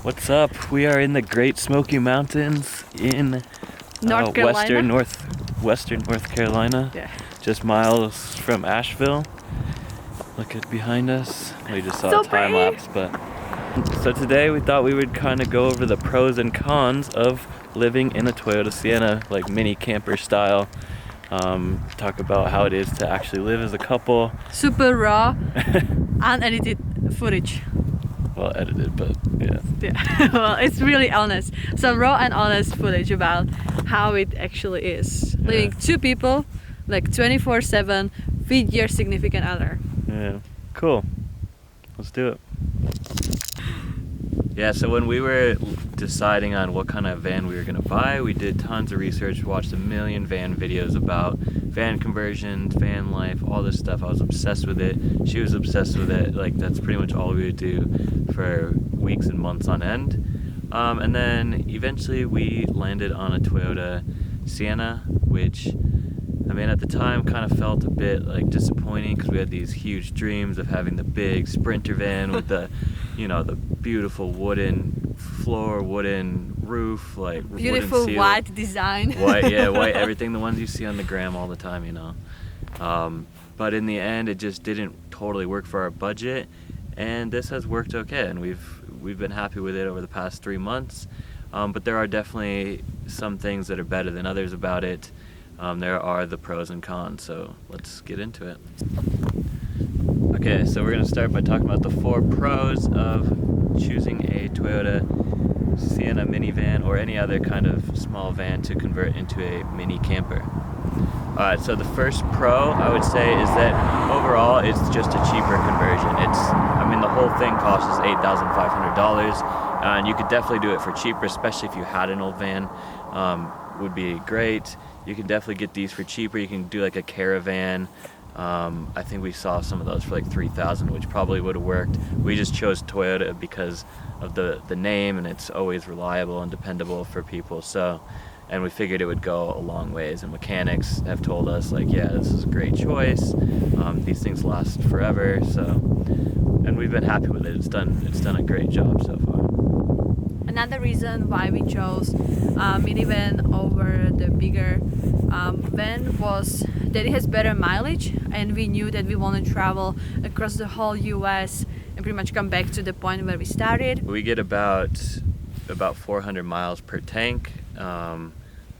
What's up? We are in the Great Smoky Mountains in western North Carolina. Yeah. Just miles from Asheville. Look at behind us. We just saw So a time pretty. lapse, but so today we thought we would kind of go over the pros and cons of living in a Toyota Sienna, like mini camper style. Talk about how it is to actually live as a couple. Super raw, unedited footage. Well, edited, but yeah. Yeah, well, it's really honest. Some raw and honest footage about how it actually is. Yeah. Living two people, like 24/7, with your significant other. Yeah, cool. Let's do it. Yeah, so when we were deciding on what kind of van we were gonna buy, we did tons of research, watched a million van videos about van conversions, van life, all this stuff. I was obsessed with it. She was obsessed with it. Like, that's pretty much all we would do for weeks and months on end. And then eventually we landed on a Toyota Sienna, which, I mean, at the time kind of felt a bit like disappointing because we had these huge dreams of having the big Sprinter van with the, you know, the beautiful wooden floor, wooden roof, like Beautiful wooden white design. White, yeah, white, everything, the ones you see on the gram all the time, you know. But in the end, it just didn't totally work for our budget, and this has worked okay, and we've been happy with it over the past 3 months. But there are definitely some things that are better than others about it. There are the pros and cons, so let's get into it. Okay, so we're gonna start by talking about the 4 pros of choosing a Toyota Sienna minivan or any other kind of small van to convert into a mini camper. Alright, so the first pro I would say is that overall it's just a cheaper conversion. I mean, the whole thing costs us $8,500, and you could definitely do it for cheaper, especially if you had an old van. Would be great. You can definitely get these for cheaper. You can do like a caravan. I think we saw some of those for like $3,000, which probably would have worked. We just chose Toyota because of the name, and it's always reliable and dependable for people. So, and we figured it would go a long ways. And mechanics have told us, like, yeah, this is a great choice. These things last forever. So, and we've been happy with it. It's done a great job so far. Another reason why we chose minivan over the bigger van was that it has better mileage, and we knew that we want to travel across the whole US and pretty much come back to the point where we started. We get about 400 miles per tank. The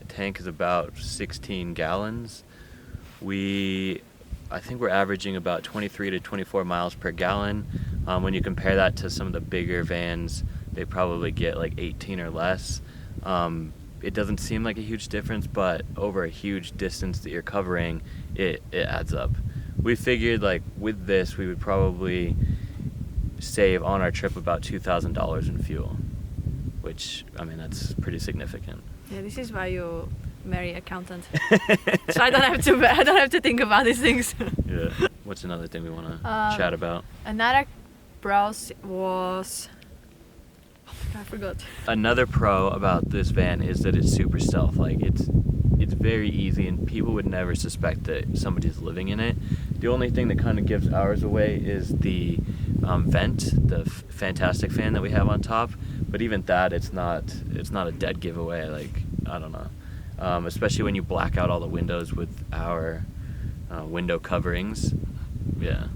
tank is about 16 gallons. I think we're averaging about 23 to 24 miles per gallon. When you compare that to some of the bigger vans, they probably get like 18 or less. It doesn't seem like a huge difference, but over a huge distance that you're covering, it adds up. We figured, like, with this, we would probably save on our trip about $2,000 in fuel, which, I mean, that's pretty significant. Yeah, this is why you marry an accountant. So I don't have to think about these things. Yeah. What's another thing we want to chat about? Another pro was, I forgot. Another pro about this van is that it's super stealth. Like, it's very easy, and people would never suspect that somebody's living in it. The only thing that kind of gives ours away is the vent, the fantastic fan that we have on top. But even that, it's not a dead giveaway. Like, I don't know. Especially when you black out all the windows with our window coverings. Yeah.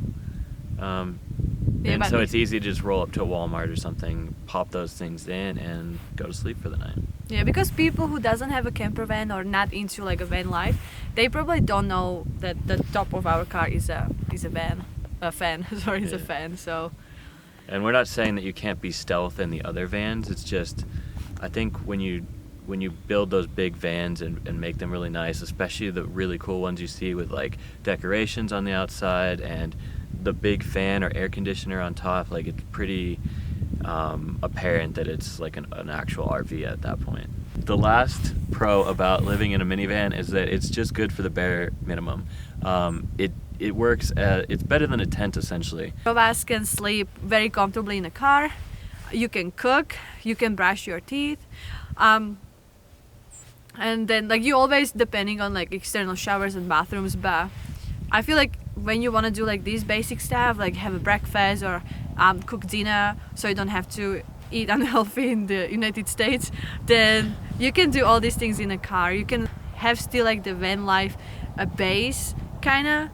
And so it's easy to just roll up to a Walmart or something, pop those things in, and go to sleep for the night. Yeah, because people who doesn't have a camper van or not into like a van life, they probably don't know that the top of our car is a fan. Sorry, it's a fan. So. And we're not saying that you can't be stealth in the other vans. It's just, I think when you build those big vans and make them really nice, especially the really cool ones you see with like decorations on the outside and the big fan or air conditioner on top, like, it's pretty apparent that it's like an actual RV at that point. The last pro about living in a minivan is that it's just good for the bare minimum. It works it's better than a tent, essentially. Both of us can sleep very comfortably in a car. You can cook, you can brush your teeth, and then, like, you always depending on like external showers and bathrooms, but I feel like when you want to do like these basic stuff, like have a breakfast or cook dinner, so you don't have to eat unhealthy in the United States, then you can do all these things in a car. You can have still like the van life, a base kind of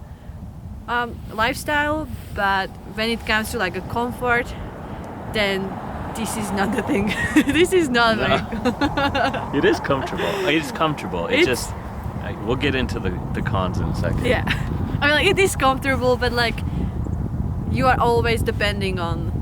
lifestyle, but when it comes to like a comfort, then this is not the thing. This is not No. very It is comfortable. It's comfortable. It's just we'll get into the cons in a second. yeah. I mean, like, it is comfortable, but like you are always depending on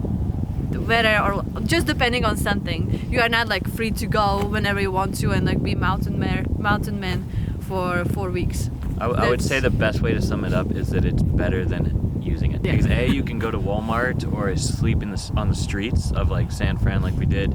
the weather or just depending on something. You are not like free to go whenever you want to and like be mountain man for 4 weeks. I would That's- say the best way to sum it up is that it's better than using it. Yeah. Because A, you can go to Walmart or sleep on the streets of like San Fran like we did.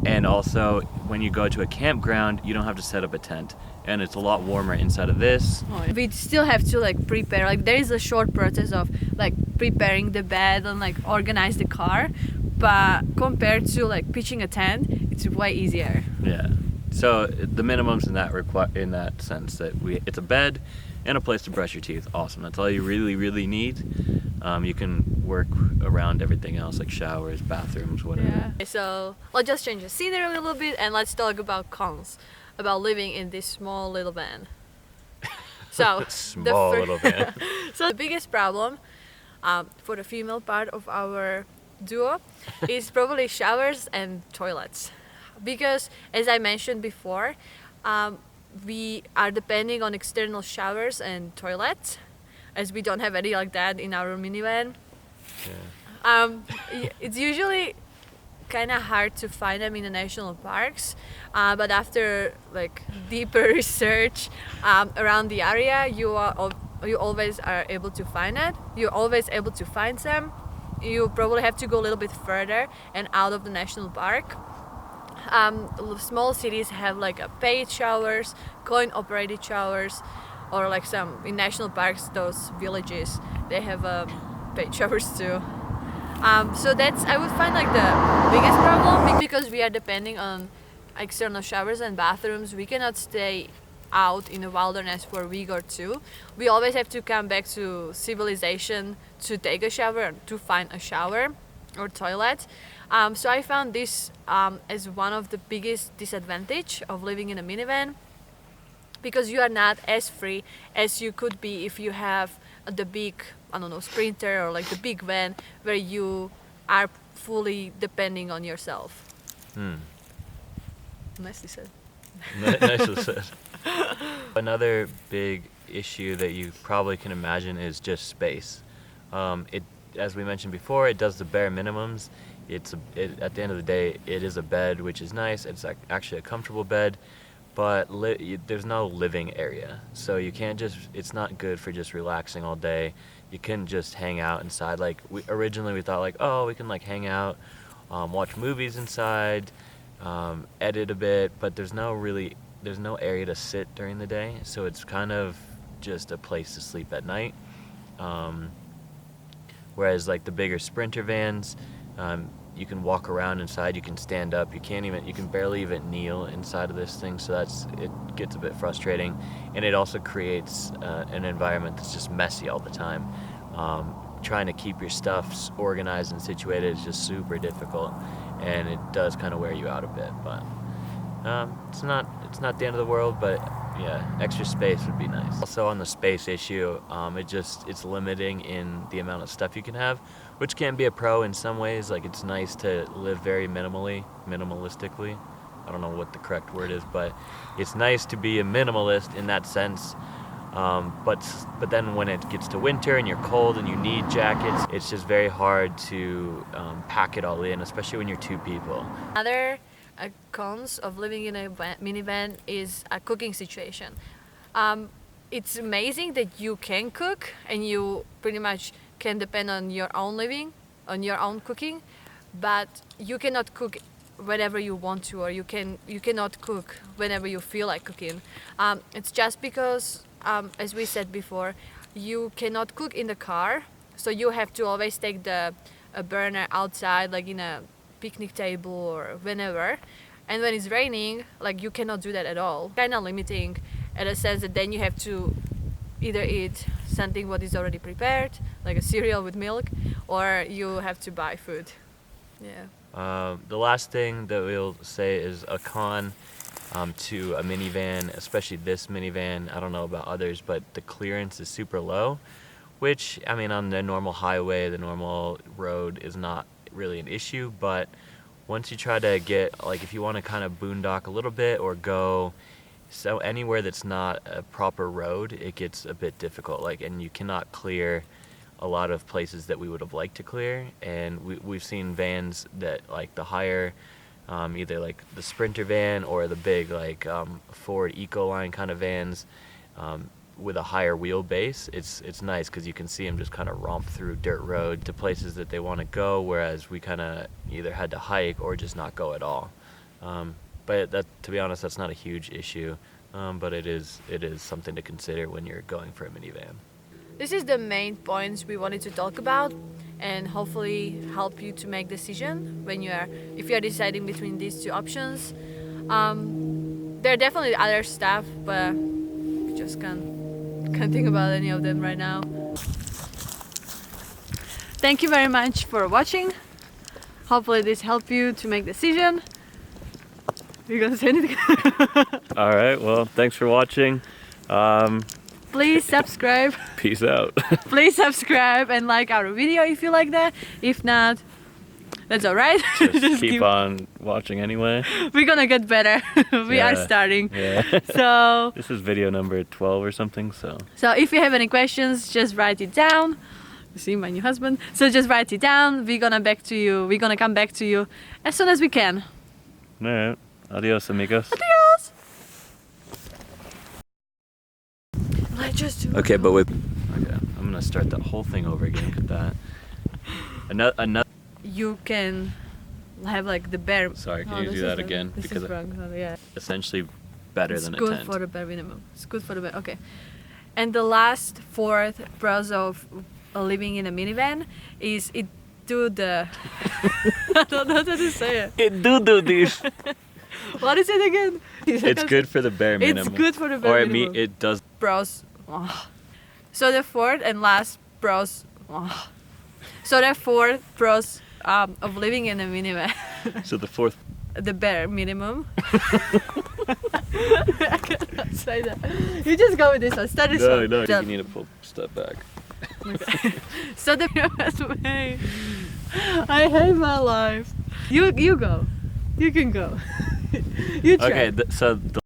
And also, when you go to a campground, you don't have to set up a tent. And it's a lot warmer inside of this. We still have to like prepare. Like there is a short process of like preparing the bed and like organize the car. But compared to like pitching a tent, it's way easier. Yeah. So the minimums in that sense that it's a bed and a place to brush your teeth. Awesome. That's all you really need. You can work around everything else like showers, bathrooms, whatever. Yeah. So let's just change the scenery a little bit and let's talk about cons about living in this small little van. So Small little van. So the biggest problem for the female part of our duo is probably showers and toilets, because as I mentioned before, we are depending on external showers and toilets, as we don't have any like that in our minivan. Yeah. It's usually kind of hard to find them in the national parks, but after like deeper research around the area, you always are able to find it. You're always able to find them. You probably have to go a little bit further and out of the national park. Small cities have like a paid showers, coin-operated showers, or like some in national parks, those villages, they have paid showers too. So that's, I would find like the biggest problem, because we are depending on external showers and bathrooms. We cannot stay out in the wilderness for a week or two. We always have to come back to civilization to take a shower, to find a shower or toilet. So I found this as one of the biggest disadvantage of living in a minivan, because you are not as free as you could be if you have the big, I don't know, Sprinter or like the big van where you are fully depending on yourself. Nicely said. Nicely said. Another big issue that you probably can imagine is just space. As we mentioned before, it does the bare minimums. At the end of the day, it is a bed, which is nice. It's actually a comfortable bed, but there's no living area. So you can't it's not good for just relaxing all day. You couldn't just hang out inside. Like originally we thought like, oh, we can like hang out, watch movies inside, edit a bit, but there's no area to sit during the day. So it's kind of just a place to sleep at night. Whereas like the bigger Sprinter vans, you can walk around inside, you can stand up, you can barely even kneel inside of this thing, so it gets a bit frustrating, and it also creates an environment that's just messy all the time. Trying to keep your stuff organized and situated is just super difficult, and it does kind of wear you out a bit, but it's not the end of the world, but yeah, extra space would be nice. Also on the space issue, it's limiting in the amount of stuff you can have, which can be a pro in some ways. Like it's nice to live very minimalistically. I don't know what the correct word is, but it's nice to be a minimalist in that sense. But then when it gets to winter and you're cold and you need jackets, it's just very hard to pack it all in, especially when you're two people. Another cons of living in a minivan is a cooking situation. It's amazing that you can cook and you pretty much can depend on your own living, on your own cooking, but you cannot cook whenever you want to, or you cannot cook whenever you feel like cooking. It's just because, as we said before, you cannot cook in the car, so you have to always take a burner outside, like in a picnic table or whenever. And when it's raining, like you cannot do that at all. Kind of limiting in a sense that then you have to either eat something what is already prepared, like a cereal with milk, or you have to buy food. Yeah. The last thing that we'll say is a con to a minivan, especially this minivan. I don't know about others, but the clearance is super low, which, I mean, on the normal highway, the normal road is not really an issue, but once you try to get, like, if you want to kind of boondock a little bit or go so anywhere that's not a proper road, it gets a bit difficult, like, and you cannot clear a lot of places that we would have liked to clear. And we've seen vans that, like, the higher either like the Sprinter van or the big, like, Ford Ecoline kind of vans with a higher wheelbase. It's nice because you can see them just kind of romp through dirt road to places that they want to go, whereas we kind of either had to hike or just not go at all. But that, to be honest, that's not a huge issue, but it is something to consider when you're going for a minivan. This is the main points we wanted to talk about, and hopefully help you to make decision when if you are deciding between these two options. There are definitely other stuff, but we just can't think about any of them right now. Thank you very much for watching. Hopefully this helped you to make decision. You're gonna say anything? All right, well, thanks for watching. Please subscribe. Peace out. Please subscribe and like our video if you like that. If not, that's alright. Just keep on watching anyway. We're gonna get better. We are Yeah. starting. Yeah. So This is video number 12 or something, so. So if you have any questions, just write it down. You see my new husband. So just write it down. We're gonna come back to you as soon as we can. All right. Adios, amigos. Adios. Let's just do Okay, but with. Okay, I'm gonna start that whole thing over again. Look at that. Another. You can have like the bare. Sorry, can Oh, you this do is that wrong. again? This Because is wrong. Oh, yeah. essentially better It's than a good tent. for the bare minimum. It's good for the bare. Okay. And the last fourth pros of living in a minivan is it do the. I don't know how to say it. It do this. What is it again? It's good for the bare minimum. It's good for the bare Or minimum. it does. Pros. Oh. So the fourth and last pros. Oh. So the fourth pros of living in a minivan. So the fourth. The bare minimum. I cannot say that. You just go with this one. Start this one. No, The- you need to pull step back. Okay. So the best way. I hate my life. You go. You can go. You try. Okay, so the